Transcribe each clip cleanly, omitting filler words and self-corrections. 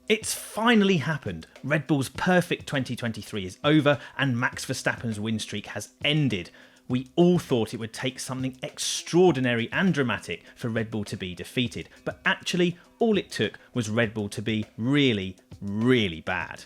It's finally happened. Red Bull's perfect 2023 is over and Max Verstappen's win streak has ended. We all thought it would take something extraordinary and dramatic for Red Bull to be defeated, but actually all it took was Red Bull to be really, really bad.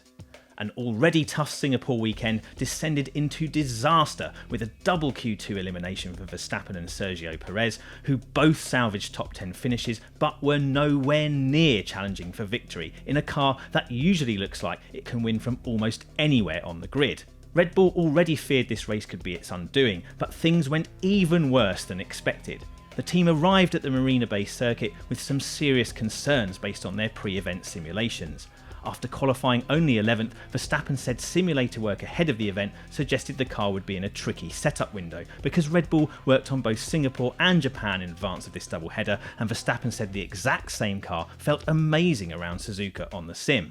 An already tough Singapore weekend descended into disaster with a double Q2 elimination for Verstappen and Sergio Perez, who both salvaged top 10 finishes but were nowhere near challenging for victory in a car that usually looks like it can win from almost anywhere on the grid. Red Bull already feared this race could be its undoing, but things went even worse than expected. The team arrived at the Marina Bay circuit with some serious concerns based on their pre-event simulations. After qualifying only 11th, Verstappen said simulator work ahead of the event suggested the car would be in a tricky setup window because Red Bull worked on both Singapore and Japan in advance of this doubleheader, and Verstappen said the exact same car felt amazing around Suzuka on the sim.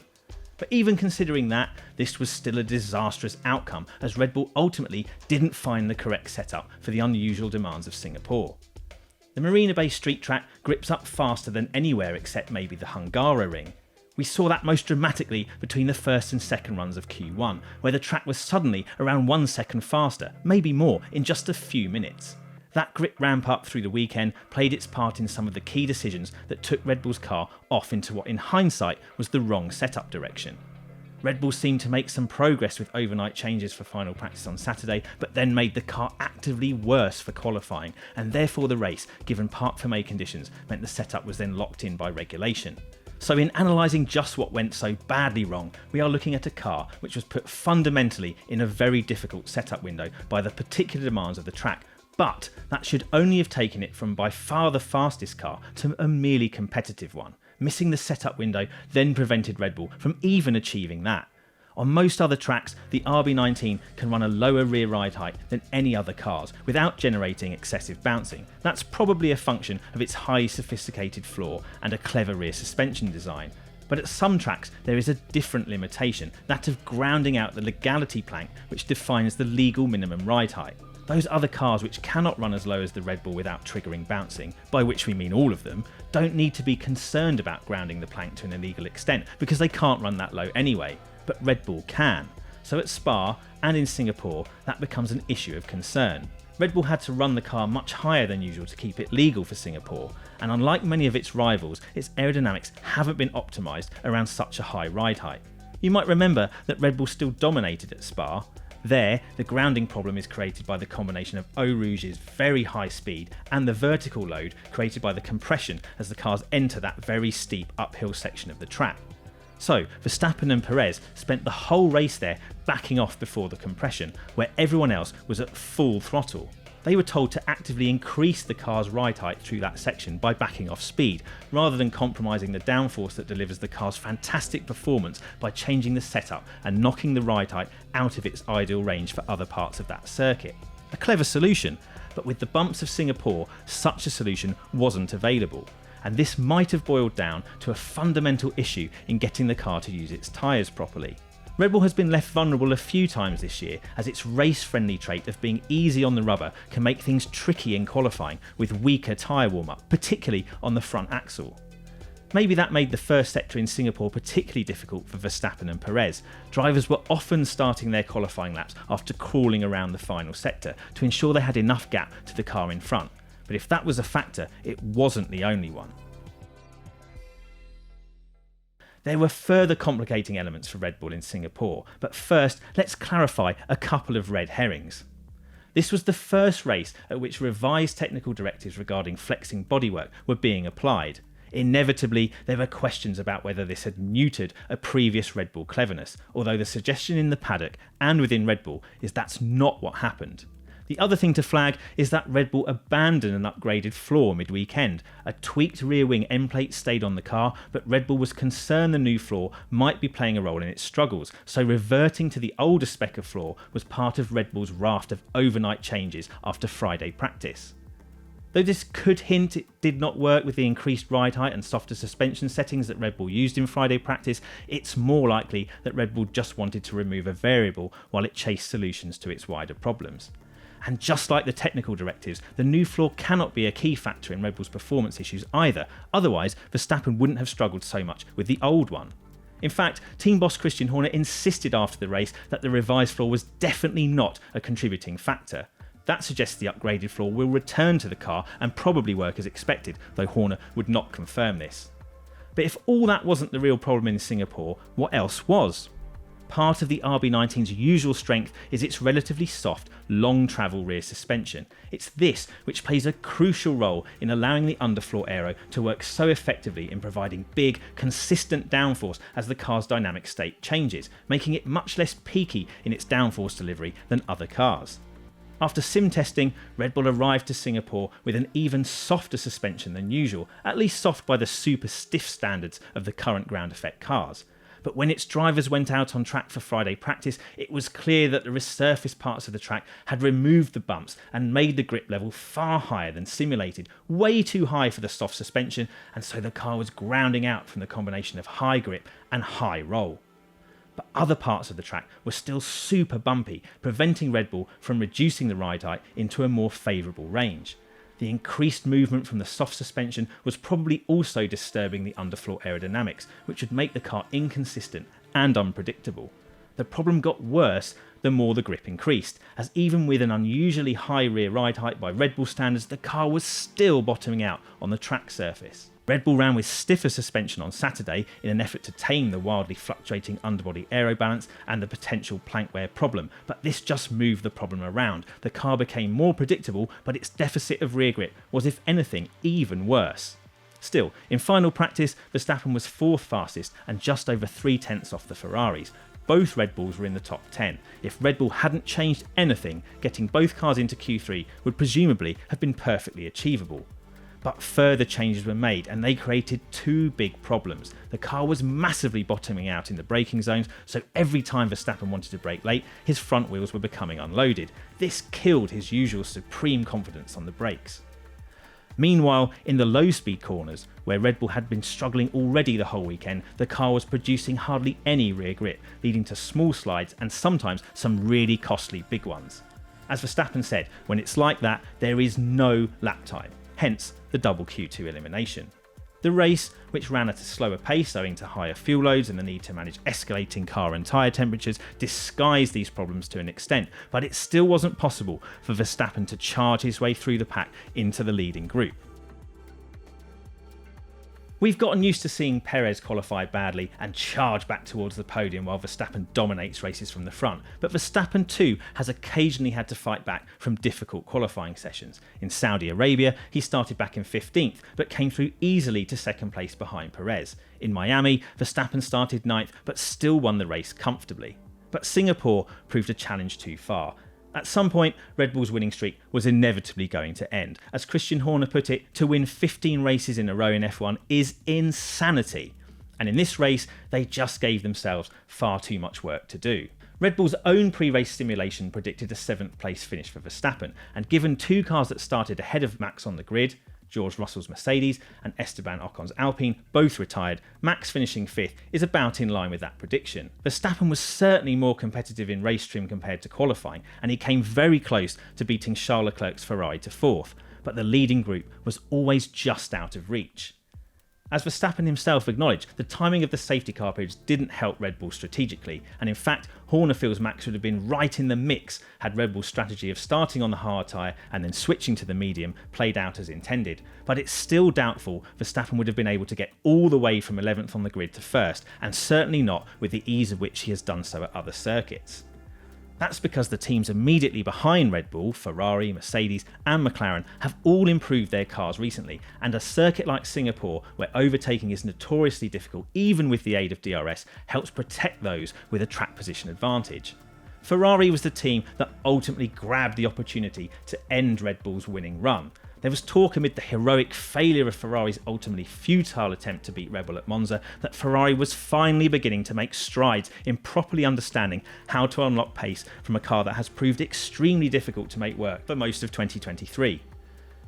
But even considering that, this was still a disastrous outcome as Red Bull ultimately didn't find the correct setup for the unusual demands of Singapore. The Marina Bay street track grips up faster than anywhere except maybe the Hungaroring. We saw that most dramatically between the first and second runs of Q1, where the track was suddenly around 1 second faster, maybe more, in just a few minutes. That grip ramp up through the weekend played its part in some of the key decisions that took Red Bull's car off into what in hindsight was the wrong setup direction. Red Bull seemed to make some progress with overnight changes for final practice on Saturday, but then made the car actively worse for qualifying, and therefore the race, given parc fermé conditions, meant the setup was then locked in by regulation. So in analysing just what went so badly wrong, we are looking at a car which was put fundamentally in a very difficult setup window by the particular demands of the track, but that should only have taken it from by far the fastest car to a merely competitive one. Missing the setup window then prevented Red Bull from even achieving that. On most other tracks, the RB19 can run a lower rear ride height than any other cars without generating excessive bouncing. That's probably a function of its highly sophisticated floor and a clever rear suspension design. But at some tracks there is a different limitation, that of grounding out the legality plank which defines the legal minimum ride height. Those other cars which cannot run as low as the Red Bull without triggering bouncing, by which we mean all of them, don't need to be concerned about grounding the plank to an illegal extent because they can't run that low anyway. But Red Bull can. So at Spa and in Singapore, that becomes an issue of concern. Red Bull had to run the car much higher than usual to keep it legal for Singapore, and unlike many of its rivals, its aerodynamics haven't been optimised around such a high ride height. You might remember that Red Bull still dominated at Spa. There, the grounding problem is created by the combination of Eau Rouge's very high speed and the vertical load created by the compression as the cars enter that very steep uphill section of the track. So, Verstappen and Perez spent the whole race there backing off before the compression, where everyone else was at full throttle. They were told to actively increase the car's ride height through that section by backing off speed, rather than compromising the downforce that delivers the car's fantastic performance by changing the setup and knocking the ride height out of its ideal range for other parts of that circuit. A clever solution, but with the bumps of Singapore, such a solution wasn't available. And this might have boiled down to a fundamental issue in getting the car to use its tyres properly. Red Bull has been left vulnerable a few times this year, as its race-friendly trait of being easy on the rubber can make things tricky in qualifying with weaker tyre warm-up, particularly on the front axle. Maybe that made the first sector in Singapore particularly difficult for Verstappen and Perez. Drivers were often starting their qualifying laps after crawling around the final sector to ensure they had enough gap to the car in front. But if that was a factor, it wasn't the only one. There were further complicating elements for Red Bull in Singapore, but first let's clarify a couple of red herrings. This was the first race at which revised technical directives regarding flexing bodywork were being applied. Inevitably, there were questions about whether this had neutered a previous Red Bull cleverness, although the suggestion in the paddock and within Red Bull is that's not what happened. The other thing to flag is that Red Bull abandoned an upgraded floor mid-weekend. A tweaked rear wing end plate stayed on the car, but Red Bull was concerned the new floor might be playing a role in its struggles, so reverting to the older spec of floor was part of Red Bull's raft of overnight changes after Friday practice. Though this could hint it did not work with the increased ride height and softer suspension settings that Red Bull used in Friday practice, it's more likely that Red Bull just wanted to remove a variable while it chased solutions to its wider problems. And just like the technical directives, the new floor cannot be a key factor in Red Bull's performance issues either, otherwise Verstappen wouldn't have struggled so much with the old one. In fact, team boss Christian Horner insisted after the race that the revised floor was definitely not a contributing factor. That suggests the upgraded floor will return to the car and probably work as expected, though Horner would not confirm this. But if all that wasn't the real problem in Singapore, what else was? Part of the RB19's usual strength is its relatively soft, long travel rear suspension. It's this which plays a crucial role in allowing the underfloor aero to work so effectively in providing big, consistent downforce as the car's dynamic state changes, making it much less peaky in its downforce delivery than other cars. After sim testing, Red Bull arrived to Singapore with an even softer suspension than usual, at least soft by the super stiff standards of the current ground effect cars. But when its drivers went out on track for Friday practice, it was clear that the resurfaced parts of the track had removed the bumps and made the grip level far higher than simulated, way too high for the soft suspension, and so the car was grounding out from the combination of high grip and high roll. But other parts of the track were still super bumpy, preventing Red Bull from reducing the ride height into a more favourable range. The increased movement from the soft suspension was probably also disturbing the underfloor aerodynamics, which would make the car inconsistent and unpredictable. The problem got worse the more the grip increased, as even with an unusually high rear ride height by Red Bull standards, the car was still bottoming out on the track surface. Red Bull ran with stiffer suspension on Saturday in an effort to tame the wildly fluctuating underbody aero balance and the potential plank wear problem, but this just moved the problem around. The car became more predictable, but its deficit of rear grip was, if anything, even worse. Still, in final practice, Verstappen was fourth fastest and just over 3/10 off the Ferraris. Both Red Bulls were in the top 10. If Red Bull hadn't changed anything, getting both cars into Q3 would presumably have been perfectly achievable. But further changes were made and they created two big problems. The car was massively bottoming out in the braking zones, so every time Verstappen wanted to brake late, his front wheels were becoming unloaded. This killed his usual supreme confidence on the brakes. Meanwhile, in the low-speed corners, where Red Bull had been struggling already the whole weekend, the car was producing hardly any rear grip, leading to small slides and sometimes some really costly big ones. As Verstappen said, when it's like that, there is no lap time. Hence the double Q2 elimination. The race, which ran at a slower pace owing to higher fuel loads and the need to manage escalating car and tyre temperatures, disguised these problems to an extent, but it still wasn't possible for Verstappen to charge his way through the pack into the leading group. We've gotten used to seeing Perez qualify badly and charge back towards the podium while Verstappen dominates races from the front, but Verstappen too has occasionally had to fight back from difficult qualifying sessions. In Saudi Arabia, he started back in 15th, but came through easily to second place behind Perez. In Miami, Verstappen started 9th, but still won the race comfortably. But Singapore proved a challenge too far. At some point, Red Bull's winning streak was inevitably going to end. As Christian Horner put it, to win 15 races in a row in F1 is insanity. And in this race, they just gave themselves far too much work to do. Red Bull's own pre-race simulation predicted a 7th place finish for Verstappen, and given two cars that started ahead of Max on the grid, George Russell's Mercedes and Esteban Ocon's Alpine, both retired, Max finishing 5th is about in line with that prediction. Verstappen was certainly more competitive in race trim compared to qualifying, and he came very close to beating Charles Leclerc's Ferrari to 4th, but the leading group was always just out of reach. As Verstappen himself acknowledged, the timing of the safety car periods didn't help Red Bull strategically, and in fact, Horner feels Max would have been right in the mix had Red Bull's strategy of starting on the hard tyre and then switching to the medium played out as intended. But it's still doubtful Verstappen would have been able to get all the way from 11th on the grid to 1st, and certainly not with the ease of which he has done so at other circuits. That's because the teams immediately behind Red Bull, Ferrari, Mercedes and McLaren have all improved their cars recently, and a circuit like Singapore, where overtaking is notoriously difficult even with the aid of DRS, helps protect those with a track position advantage. Ferrari was the team that ultimately grabbed the opportunity to end Red Bull's winning run. There was talk amid the heroic failure of Ferrari's ultimately futile attempt to beat Red Bull at Monza that Ferrari was finally beginning to make strides in properly understanding how to unlock pace from a car that has proved extremely difficult to make work for most of 2023.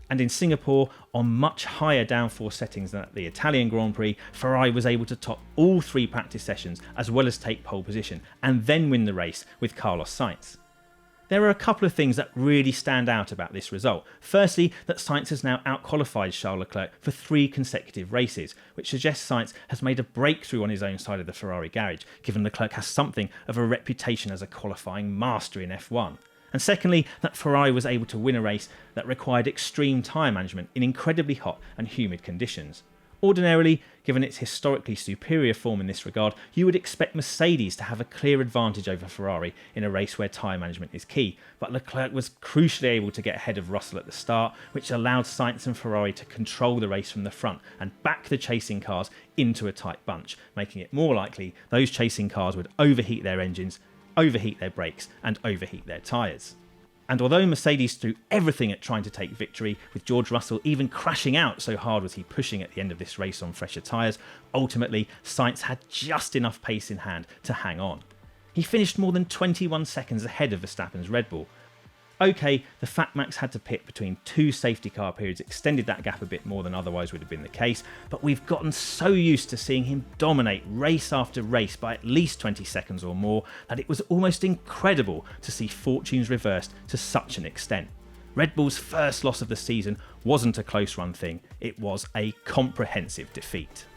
And in Singapore, on much higher downforce settings than at the Italian Grand Prix, Ferrari was able to top all 3 practice sessions as well as take pole position and then win the race with Carlos Sainz. There are a couple of things that really stand out about this result. Firstly, that Sainz has now outqualified Charles Leclerc for 3 consecutive races, which suggests Sainz has made a breakthrough on his own side of the Ferrari garage, given Leclerc has something of a reputation as a qualifying master in F1. And secondly, that Ferrari was able to win a race that required extreme tyre management in incredibly hot and humid conditions. Ordinarily, given its historically superior form in this regard, you would expect Mercedes to have a clear advantage over Ferrari in a race where tyre management is key, but Leclerc was crucially able to get ahead of Russell at the start, which allowed Sainz and Ferrari to control the race from the front and back the chasing cars into a tight bunch, making it more likely those chasing cars would overheat their engines, overheat their brakes and overheat their tyres. And although Mercedes threw everything at trying to take victory, with George Russell even crashing out, so hard was he pushing at the end of this race on fresher tyres, ultimately Sainz had just enough pace in hand to hang on. He finished more than 21 seconds ahead of Verstappen's Red Bull. OK, the Fat Max had to pit between 2 safety car periods, extended that gap a bit more than otherwise would have been the case, but we've gotten so used to seeing him dominate race after race by at least 20 seconds or more that it was almost incredible to see fortunes reversed to such an extent. Red Bull's first loss of the season wasn't a close run thing, it was a comprehensive defeat.